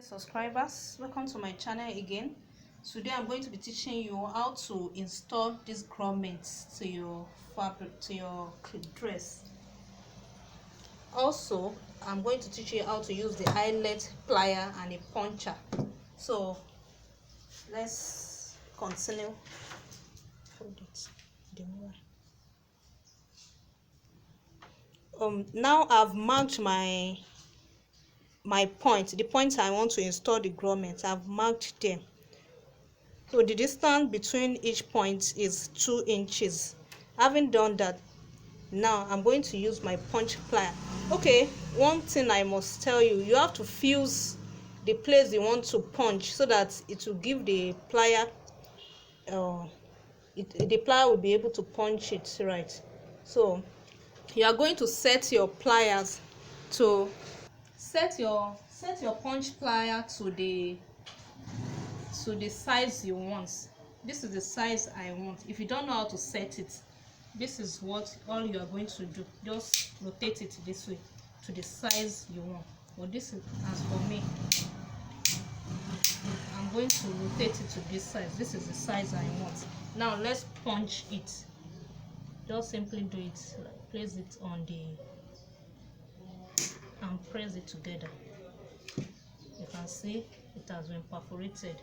Subscribers, welcome to my channel again. Today I'm going to be teaching you how to install these grommets to your fabric, to your dress. Also, I'm going to teach you how to use the eyelet, plier and a puncher. So let's continue. Hold it. Now I've marked my point, the point I want to install the grommet. I've marked them. So the distance between each point is 2 inches. Having done that, now I'm going to use my punch plier. Okay, one thing I must tell you, you have to fuse the place you want to punch so that it will give the plier the plier will be able to punch it right. So you are going to set your pliers to set your punch plier to the size you want. This is the size I want. If you don't know how to set it, this is what all you are going to do. Just rotate it this way to the size you want. But this is, as for me, I'm going to rotate it to this size. This is the size I want. Now let's punch it. Just simply do it. Place it on the and press it together. You can see it has been perforated.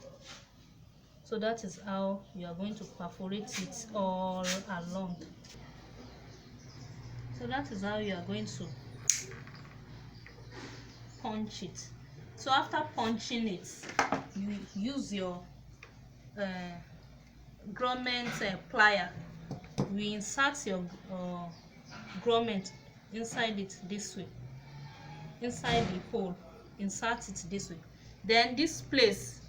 So that is how you are going to perforate it all along. So that is how you are going to punch it. So after punching it, you use your grommet plier. We insert your grommet inside it this way, inside the hole. Insert it this way. Then this place,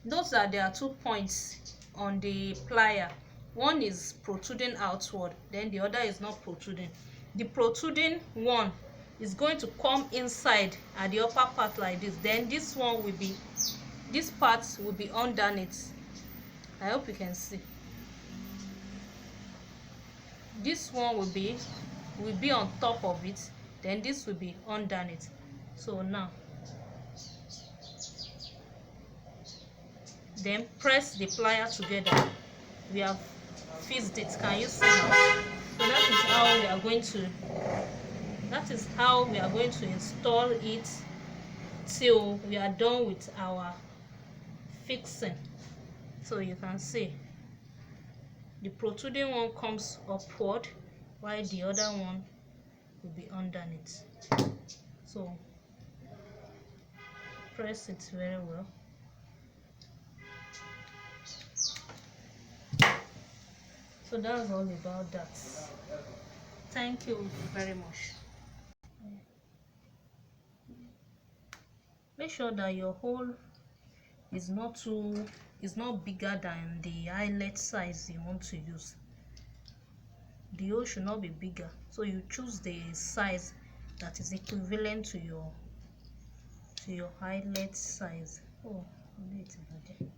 note that there are 2 points on the plier. One is protruding outward, then the other is not protruding. The protruding one is going to come inside at the upper part like this. Then this one will be, this part will be underneath. I hope you can see. This one will be on top of it, then this will be underneath. So now, then press the plier together. We have fixed it. Can you see now? So that is how we are going to install it till we are done with our fixing. So you can see the protruding one comes upward while the other one will be underneath. So press it very well. So that's all about that. Thank you very much. Make sure that your hole is not bigger than the eyelet size you want to use. The hole should not be bigger, so you choose the size that is equivalent to your eyelet size. Oh, wait a minute.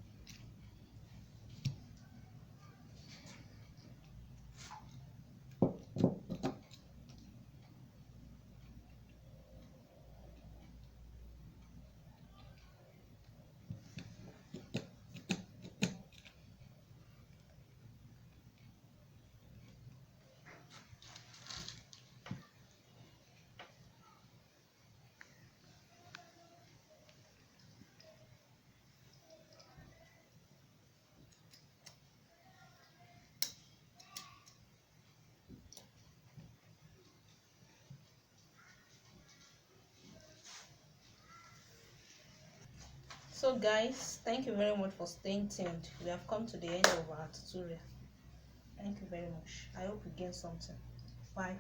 So guys, thank you very much for staying tuned. We have come to the end of our tutorial. Thank you very much. I hope you gained something. Bye.